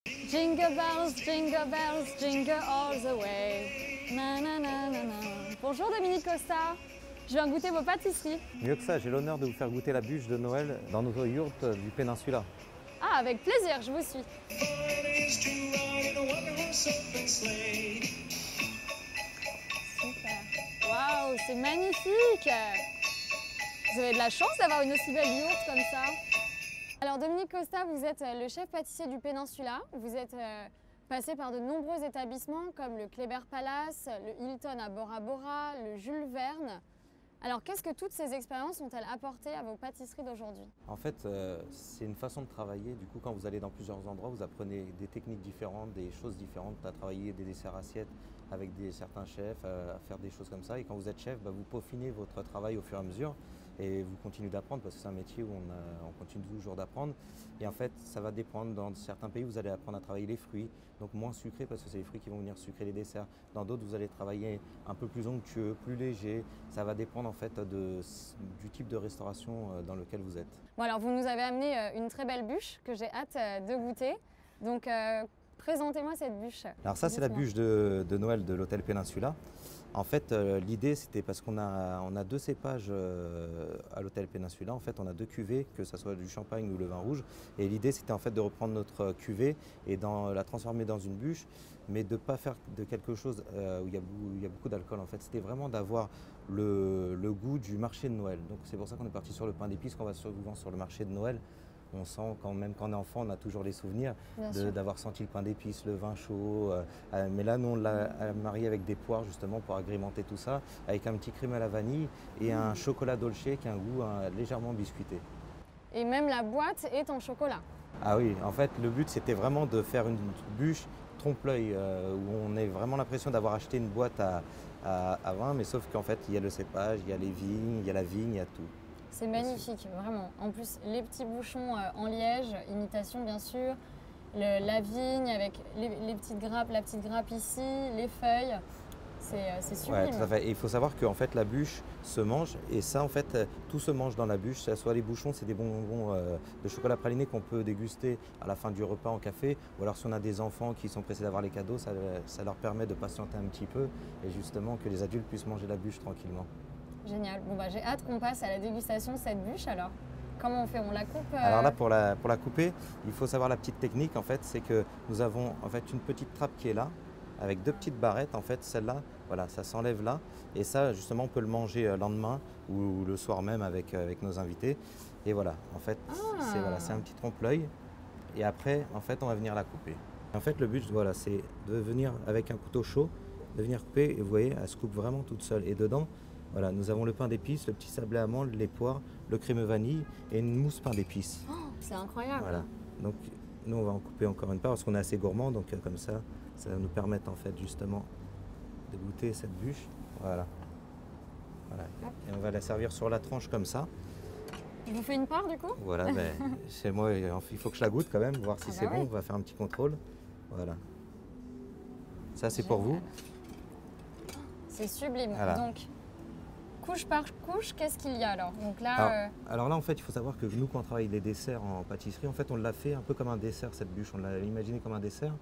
Jingle bells, jingle all the way. Na, na, na, na, na. Bonjour Dominique Costa, je viens goûter vos pâtisseries. Mieux que ça, j'ai l'honneur de vous faire goûter la bûche de Noël dans notre yourte du Péninsula. Ah, avec plaisir, je vous suis. Super. Waouh, c'est magnifique. Vous avez de la chance d'avoir une aussi belle yourte comme ça. Alors Dominique Costa, vous êtes le chef pâtissier du Péninsula. Vous êtes passé par de nombreux établissements comme le Kléber Palace, le Hilton à Bora Bora, le Jules Verne. Alors qu'est-ce que toutes ces expériences ont-elles apporté à vos pâtisseries d'aujourd'hui? En fait, c'est une façon de travailler. Du coup, quand vous allez dans plusieurs endroits, vous apprenez des techniques différentes, des choses différentes, à travailler des desserts assiettes avec certains chefs, à faire des choses comme ça. Et quand vous êtes chef, vous peaufinez votre travail au fur et à mesure et vous continuez d'apprendre parce que c'est un métier où on continue toujours d'apprendre. Et en fait, ça va dépendre. Dans certains pays, vous allez apprendre à travailler les fruits, donc moins sucrés parce que c'est les fruits qui vont venir sucrer les desserts. Dans d'autres, vous allez travailler un peu plus onctueux, plus léger. Ça va dépendre en fait du type de restauration dans lequel vous êtes. Bon alors, vous nous avez amené une très belle bûche que j'ai hâte de goûter. Donc, présentez-moi cette bûche. Alors ça, c'est la bûche de Noël de l'hôtel Péninsula. En fait, l'idée, c'était parce qu'on a deux cépages à l'hôtel Péninsula. En fait, on a deux cuvées, que ce soit du champagne ou le vin rouge. Et l'idée, c'était en fait de reprendre notre cuvée et la transformer dans une bûche, mais de ne pas faire de quelque chose où il y a beaucoup d'alcool. En fait, c'était vraiment d'avoir le goût du marché de Noël. Donc c'est pour ça qu'on est parti sur le pain d'épices, qu'on va souvent sur le marché de Noël. On sent quand même quand on est enfant, on a toujours les souvenirs d'avoir senti le pain d'épices, le vin chaud. Mais là, nous, on l'a marié avec des poires justement pour agrémenter tout ça, avec un petit crème à la vanille et un chocolat dolce qui a un goût légèrement biscuité. Et même la boîte est en chocolat. Ah oui, en fait, le but, c'était vraiment de faire une bûche trompe-l'œil où on a vraiment l'impression d'avoir acheté une boîte à vin, mais sauf qu'en fait, il y a le cépage, il y a les vignes, il y a la vigne, il y a tout. C'est magnifique, vraiment. En plus, les petits bouchons en liège, imitation bien sûr, la vigne avec les petites grappes, la petite grappe ici, les feuilles, c'est sublime. Ouais, tout à fait. Et il faut savoir que en fait, la bûche se mange et ça, en fait, tout se mange dans la bûche. Soit les bouchons, c'est des bonbons de chocolat praliné qu'on peut déguster à la fin du repas en café, ou alors si on a des enfants qui sont pressés d'avoir les cadeaux, ça leur permet de patienter un petit peu et justement que les adultes puissent manger la bûche tranquillement. Génial. Bon, j'ai hâte qu'on passe à la dégustation de cette bûche alors. Comment on fait? On la coupe Alors là, pour la couper, il faut savoir la petite technique en fait, c'est que nous avons en fait une petite trappe qui est là, avec deux petites barrettes en fait. Celle-là, voilà, ça s'enlève là, et ça justement on peut le manger le lendemain ou le soir même avec nos invités. Et voilà, en fait, c'est un petit trompe-l'œil. Et après, en fait, on va venir la couper. En fait, le but, voilà, c'est de venir avec un couteau chaud, de venir couper. Et vous voyez, elle se coupe vraiment toute seule. Et dedans, voilà, nous avons le pain d'épices, le petit sablé amande, les poires, le crémeux vanille et une mousse pain d'épices. Oh, c'est incroyable. Voilà. Donc nous on va en couper encore une part parce qu'on est assez gourmand, donc comme ça va nous permettre en fait justement de goûter cette bûche. Voilà. Voilà. Et on va la servir sur la tranche comme ça. Je vous fais une part du coup? Voilà, chez moi il faut que je la goûte quand même, voir si c'est bon. On va faire un petit contrôle. Voilà. Ça c'est pour vous. C'est sublime. Voilà. Donc, couche par couche, qu'est-ce qu'il y a alors? Donc là, alors là, en fait, il faut savoir que nous, quand on travaille les desserts en pâtisserie, en fait, on l'a fait un peu comme un dessert, cette bûche. On l'a imaginé comme un dessert.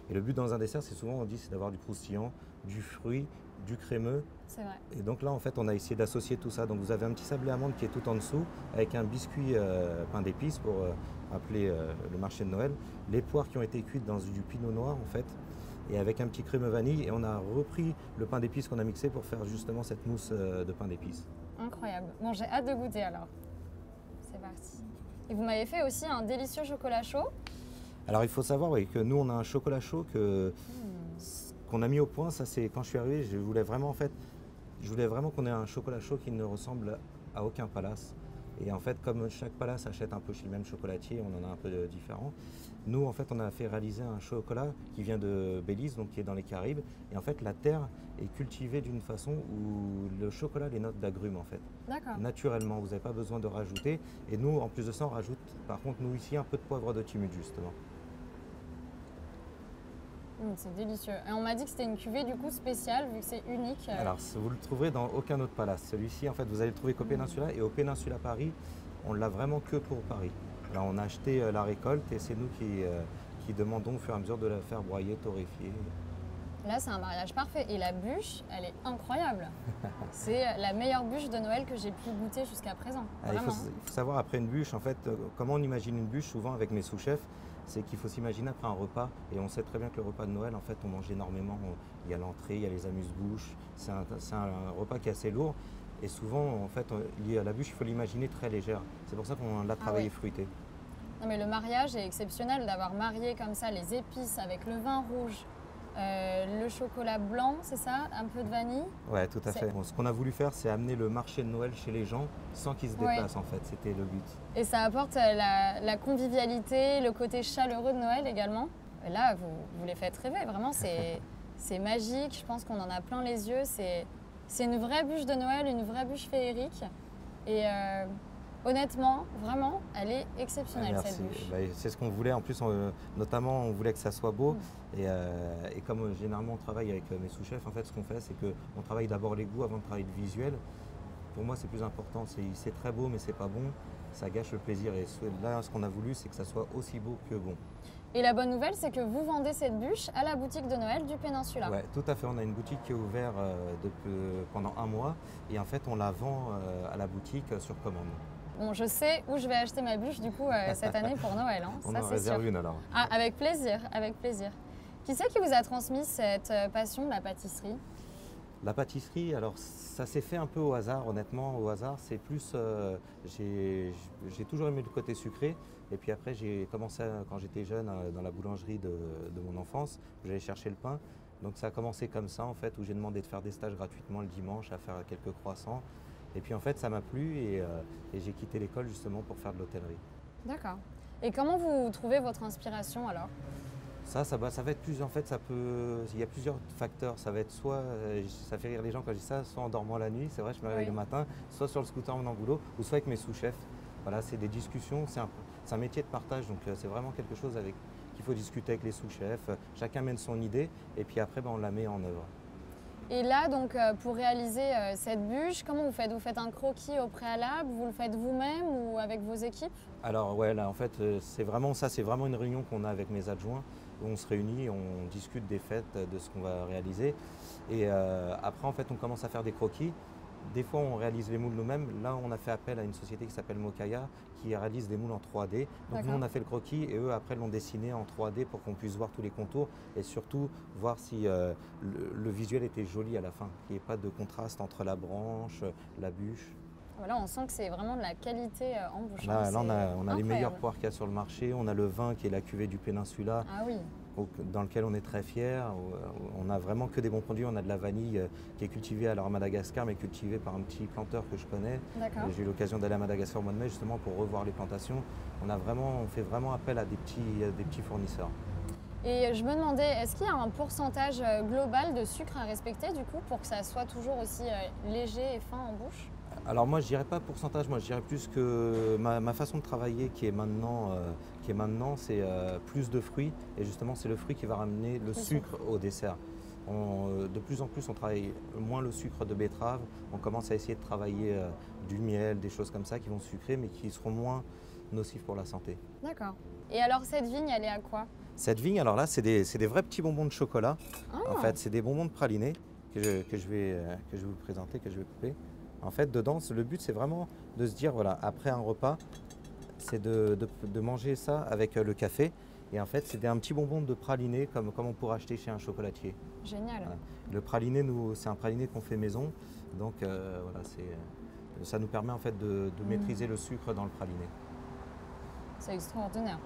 Et le but dans un dessert, c'est souvent, on dit, c'est d'avoir du croustillant, du fruit, du crémeux. C'est vrai. Et donc là, en fait, on a essayé d'associer tout ça. Donc vous avez un petit sablé amande qui est tout en dessous, avec un biscuit pain d'épices pour appeler le marché de Noël. Les poires qui ont été cuites dans du pinot noir, en fait. Et avec un petit crème vanille, et on a repris le pain d'épices qu'on a mixé pour faire justement cette mousse de pain d'épices. Incroyable. Bon, j'ai hâte de goûter alors. C'est parti. Et vous m'avez fait aussi un délicieux chocolat chaud. Alors il faut savoir que nous on a un chocolat chaud qu'on a mis au point. Ça c'est quand je suis arrivé, je voulais vraiment qu'on ait un chocolat chaud qui ne ressemble à aucun palace. Et en fait, comme chaque palace achète un peu chez le même chocolatier, on en a un peu différent. Nous, en fait, on a fait réaliser un chocolat qui vient de Belize, donc qui est dans les Caraïbes. Et en fait, la terre est cultivée d'une façon où le chocolat a les notes d'agrumes, en fait. D'accord. Naturellement, vous n'avez pas besoin de rajouter. Et nous, en plus de ça, on rajoute, par contre, nous ici, un peu de poivre de Timut, justement. C'est délicieux. Et on m'a dit que c'était une cuvée du coup spéciale vu que c'est unique. Alors vous le trouverez dans aucun autre palace. Celui-ci en fait vous allez le trouver qu'au Péninsula et au Péninsula Paris, on l'a vraiment que pour Paris. Là on a acheté la récolte et c'est nous qui qui demande donc au fur et à mesure de la faire broyer, torréfier. Là, c'est un mariage parfait. Et la bûche, elle est incroyable. C'est la meilleure bûche de Noël que j'ai pu goûter jusqu'à présent. Il Vraiment. faut savoir après une bûche, en fait, comment on imagine une bûche souvent avec mes sous-chefs, c'est qu'il faut s'imaginer après un repas. Et on sait très bien que le repas de Noël, en fait, on mange énormément. Il y a l'entrée, il y a les amuse-bouches. C'est un repas qui est assez lourd. Et souvent, en fait, lié à la bûche, il faut l'imaginer très légère. C'est pour ça qu'on l'a travaillé fruité. Non, mais le mariage est exceptionnel d'avoir marié comme ça les épices avec le vin rouge. Le chocolat blanc, c'est ça? Un peu de vanille? Ouais, tout à fait. Bon, ce qu'on a voulu faire, c'est amener le marché de Noël chez les gens sans qu'ils se déplacent, en fait. C'était le but. Et ça apporte la convivialité, le côté chaleureux de Noël également. Et là, vous les faites rêver. Vraiment, c'est magique. Je pense qu'on en a plein les yeux. C'est une vraie bûche de Noël, une vraie bûche féerique. Et honnêtement, vraiment, elle est exceptionnelle, cette bûche. C'est ce qu'on voulait. En plus, notamment, on voulait que ça soit beau. Et comme généralement on travaille avec mes sous-chefs, en fait, ce qu'on fait, c'est qu'on travaille d'abord les goûts avant de travailler le visuel. Pour moi, c'est plus important. C'est très beau, mais c'est pas bon. Ça gâche le plaisir. Et là, ce qu'on a voulu, c'est que ça soit aussi beau que bon. Et la bonne nouvelle, c'est que vous vendez cette bûche à la boutique de Noël du Péninsula. Oui, tout à fait. On a une boutique qui est ouverte pendant 1 mois. Et en fait, on la vend à la boutique sur commande. Bon, je sais où je vais acheter ma bûche du coup cette année pour Noël. Hein. On en réserve une alors. Ah, avec plaisir, avec plaisir. Qui c'est qui vous a transmis cette passion de la pâtisserie? La pâtisserie, alors ça s'est fait un peu au hasard, honnêtement, au hasard. C'est plus, j'ai toujours aimé le côté sucré. Et puis après, j'ai commencé quand j'étais jeune dans la boulangerie de mon enfance, où j'allais chercher le pain. Donc ça a commencé comme ça en fait, où j'ai demandé de faire des stages gratuitement le dimanche, à faire quelques croissants. Et puis en fait, ça m'a plu et j'ai quitté l'école justement pour faire de l'hôtellerie. D'accord. Et comment vous trouvez votre inspiration alors? Ça va être plus, en fait, il y a plusieurs facteurs. Ça va être soit, ça fait rire les gens quand je dis ça, soit en dormant la nuit, c'est vrai, je me réveille le matin, soit sur le scooter en venant au boulot, ou soit avec mes sous-chefs. Voilà, c'est des discussions, c'est un métier de partage, donc c'est vraiment quelque chose qu'il faut discuter avec les sous-chefs. Chacun mène son idée et puis après, on la met en œuvre. Et là, donc, pour réaliser cette bûche, comment vous faites? Vous faites un croquis au préalable, vous le faites vous-même ou avec vos équipes? Alors ouais, là en fait, c'est vraiment une réunion qu'on a avec mes adjoints, où on se réunit, on discute des fêtes, de ce qu'on va réaliser. Et après, en fait, on commence à faire des croquis. Des fois, on réalise les moules nous-mêmes. Là, on a fait appel à une société qui s'appelle Mokaya, qui réalise des moules en 3D. Donc nous, on a fait le croquis et eux, après, l'ont dessiné en 3D pour qu'on puisse voir tous les contours et surtout voir si le visuel était joli à la fin, qu'il n'y ait pas de contraste entre la branche, la bûche. Voilà, on sent que c'est vraiment de la qualité en bouche. Là, on a les meilleurs poires qu'il y a sur le marché. On a le vin qui est la cuvée du Péninsula. Ah oui. Dans lequel on est très fiers. On a vraiment que des bons produits. On a de la vanille qui est cultivée à Madagascar, mais cultivée par un petit planteur que je connais. J'ai eu l'occasion d'aller à Madagascar au mois de mai justement pour revoir les plantations. On fait vraiment appel à des petits fournisseurs. Et je me demandais, est-ce qu'il y a un pourcentage global de sucre à respecter du coup pour que ça soit toujours aussi léger et fin en bouche? Alors moi je dirais pas pourcentage, moi je dirais plus que ma façon de travailler qui est maintenant c'est plus de fruits et justement c'est le fruit qui va ramener le sucre au dessert. De plus en plus on travaille moins le sucre de betterave, on commence à essayer de travailler du miel, des choses comme ça qui vont sucrer mais qui seront moins nocifs pour la santé. D'accord. Et alors cette vigne elle est à quoi? Cette vigne alors là c'est des vrais petits bonbons de chocolat. Ah. En fait c'est des bonbons de praliné que je vais vous présenter, que je vais couper. En fait, dedans, le but, c'est vraiment de se dire, voilà, après un repas, c'est de manger ça avec le café. Et en fait, c'est un petit bonbon de praliné comme on pourrait acheter chez un chocolatier. Génial. Voilà. Le praliné, c'est un praliné qu'on fait maison. Donc, voilà, ça nous permet en fait de maîtriser le sucre dans le praliné. C'est extraordinaire.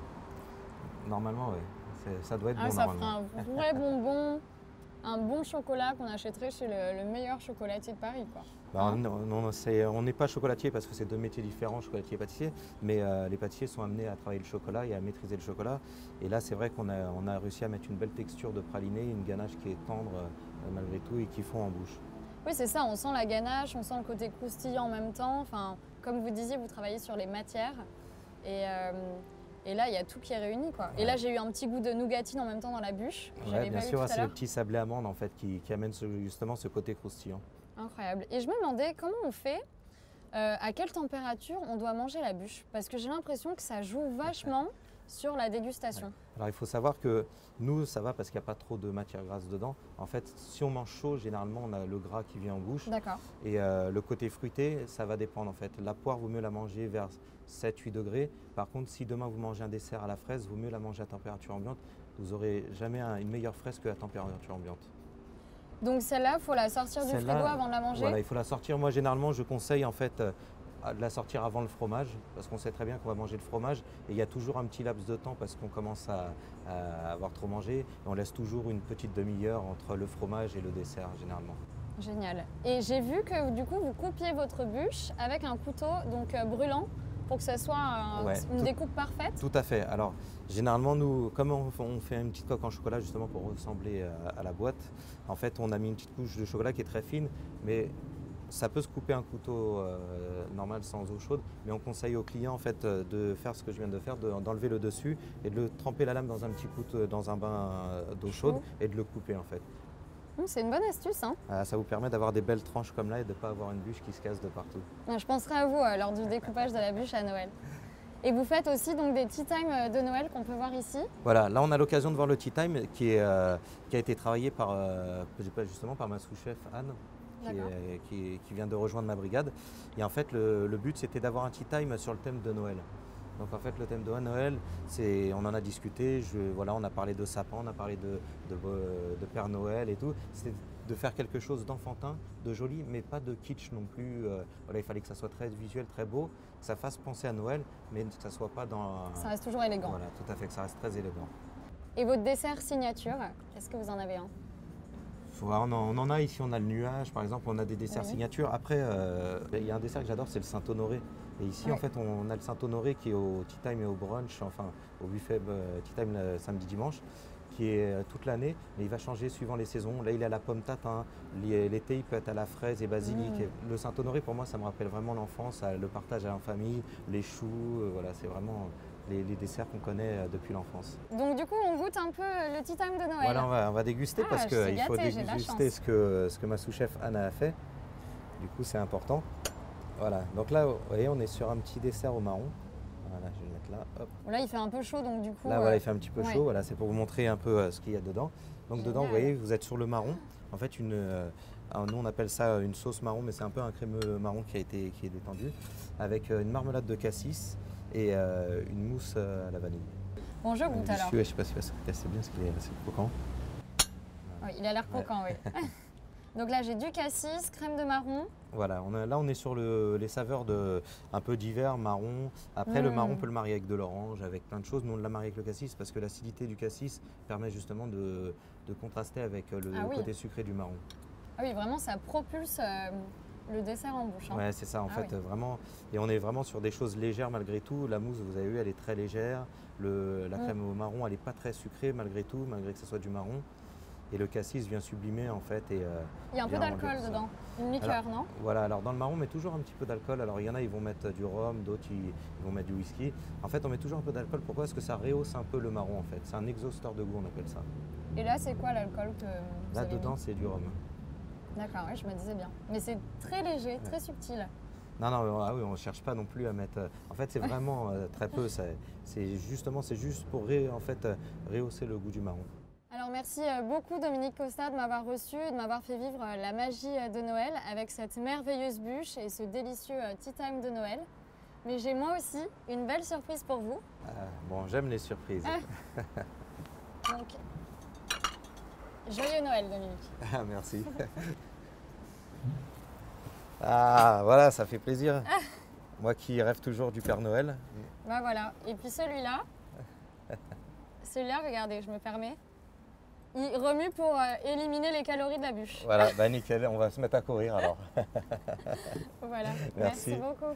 Normalement, oui. Ça doit être bon ça normalement. fera un vrai bonbon. Un bon chocolat qu'on achèterait chez le meilleur chocolatier de Paris, quoi. Non, on n'est pas chocolatier parce que c'est 2 métiers différents, chocolatier et pâtissier, mais les pâtissiers sont amenés à travailler le chocolat et à maîtriser le chocolat. Et là, c'est vrai qu'on a réussi à mettre une belle texture de praliné, une ganache qui est tendre malgré tout et qui fond en bouche. Oui, c'est ça, on sent la ganache, on sent le côté croustillant en même temps. Enfin, comme vous disiez, vous travaillez sur les matières et là, il y a tout qui est réuni, quoi. Ouais. Et là, j'ai eu un petit goût de nougatine en même temps dans la bûche. Ouais, bien sûr, c'est le petit sablé amande en fait qui amène justement ce côté croustillant. Incroyable. Et je me demandais comment on fait, à quelle température on doit manger la bûche? Parce que j'ai l'impression que ça joue vachement sur la dégustation. Alors il faut savoir que nous, ça va parce qu'il n'y a pas trop de matière grasse dedans. En fait, si on mange chaud, généralement, on a le gras qui vient en bouche. D'accord. Et le côté fruité, ça va dépendre en fait. La poire, vaut mieux la manger vers 7-8 degrés. Par contre, si demain vous mangez un dessert à la fraise, vaut mieux la manger à température ambiante. Vous n'aurez jamais une meilleure fraise qu'à température ambiante. Donc celle-là, il faut la sortir du frigo avant de la manger? Voilà, il faut la sortir. Moi, généralement, je conseille en fait de la sortir avant le fromage, parce qu'on sait très bien qu'on va manger le fromage. Et il y a toujours un petit laps de temps parce qu'on commence à avoir trop mangé. Et on laisse toujours une petite demi-heure entre le fromage et le dessert, généralement. Génial. Et j'ai vu que du coup, vous coupiez votre bûche avec un couteau donc brûlant pour que ça soit une découpe parfaite. Tout à fait. Alors, généralement, nous, comme on fait une petite coque en chocolat justement pour ressembler à la boîte, en fait, on a mis une petite couche de chocolat qui est très fine, mais ça peut se couper un couteau normal sans eau chaude, mais on conseille aux clients en fait de faire ce que je viens de faire, d'enlever le dessus et de tremper la lame dans un petit dans un bain d'eau chaude et de le couper en fait. C'est une bonne astuce. Hein. Ça vous permet d'avoir des belles tranches comme là et de ne pas avoir une bûche qui se casse de partout. Je penserai à vous lors du découpage de la bûche à Noël. Et vous faites aussi donc des tea time de Noël qu'on peut voir ici. Voilà, là on a l'occasion de voir le tea time qui a été travaillé justement par ma sous-chef Anne. Qui vient de rejoindre ma brigade. Et en fait, le but, c'était d'avoir un tea time sur le thème de Noël. Donc en fait, le thème de Noël, on en a discuté, voilà, on a parlé de sapin, on a parlé de Père Noël et tout. C'était de faire quelque chose d'enfantin, de joli, mais pas de kitsch non plus. Voilà, il fallait que ça soit très visuel, très beau, que ça fasse penser à Noël, mais que ça soit pas dans... Ça reste toujours élégant. Voilà, tout à fait, que ça reste très élégant. Et votre dessert signature, est-ce que vous en avez un? On en a ici, on a le nuage par exemple, on a des desserts signatures. Après, il y a un dessert que j'adore, c'est le Saint-Honoré. Et ici, en fait, on a le Saint-Honoré qui est au tea time et au brunch, enfin au buffet tea time le samedi dimanche, qui est toute l'année, mais il va changer suivant les saisons. Là, il est à la pomme tatin, l'été, il peut être à la fraise et basilic. Et le Saint-Honoré, pour moi, ça me rappelle vraiment l'enfance, le partage en famille, les choux, voilà, c'est vraiment... Les desserts qu'on connaît depuis l'enfance. Donc du coup, on goûte un peu le tea time de Noël. Voilà, on va déguster parce qu'il faut déguster ce que ma sous-chef Anna a fait. Du coup, c'est important. Voilà, donc là, vous voyez, on est sur un petit dessert au marron. Voilà, je vais le mettre là. Hop. Là, il fait un peu chaud, donc du coup... Là, voilà, il fait un petit peu chaud. Voilà, c'est pour vous montrer un peu ce qu'il y a dedans. Donc dedans, vous voyez, vous êtes sur le marron. En fait, nous, on appelle ça une sauce marron, mais c'est un peu un crémeux marron qui est détendu, avec une marmelade de cassis et une mousse à la vanille. Bon, je goûte alors. Je ne sais pas si ça se casse bien parce qu'il est assez croquant. Oui, il a l'air croquant, oui. Donc là, j'ai du cassis, crème de marron. Voilà, là on est sur les saveurs un peu d'hiver, marron. Après, le marron, on peut le marier avec de l'orange, avec plein de choses. Nous, on l'a marié avec le cassis parce que l'acidité du cassis permet justement de contraster avec le côté sucré du marron. Ah oui, vraiment, ça propulse le dessert en bouche. Hein. Ouais, c'est ça, en fait, vraiment. Et on est vraiment sur des choses légères malgré tout. La mousse, vous avez vu, elle est très légère. La crème au marron, elle n'est pas très sucrée malgré tout, malgré que ce soit du marron. Et le cassis vient sublimer en fait. Il y a un peu d'alcool dedans, une liqueur, non? Voilà, alors dans le marron on met toujours un petit peu d'alcool. Alors il y en a, ils vont mettre du rhum, d'autres ils vont mettre du whisky. En fait on met toujours un peu d'alcool, pourquoi? Parce que ça rehausse un peu le marron en fait. C'est un exhausteur de goût, on appelle ça. Et là c'est quoi l'alcool que vous Là avez dedans mis? c'est du rhum. D'accord, oui, je me disais bien. Mais c'est très léger, très subtil. Non, on ne cherche pas non plus à mettre... En fait c'est vraiment très peu, c'est juste pour rehausser le goût du marron. Alors merci beaucoup Dominique Costa de m'avoir reçu et de m'avoir fait vivre la magie de Noël avec cette merveilleuse bûche et ce délicieux tea time de Noël. Mais j'ai moi aussi une belle surprise pour vous. Bon, j'aime les surprises. Donc, joyeux Noël Dominique. Merci. Voilà, ça fait plaisir. Moi qui rêve toujours du Père Noël. Bah voilà, et puis celui-là, regardez, je me permets. Il remue pour éliminer les calories de la bûche. Voilà, bah nickel, on va se mettre à courir alors. Voilà, merci beaucoup.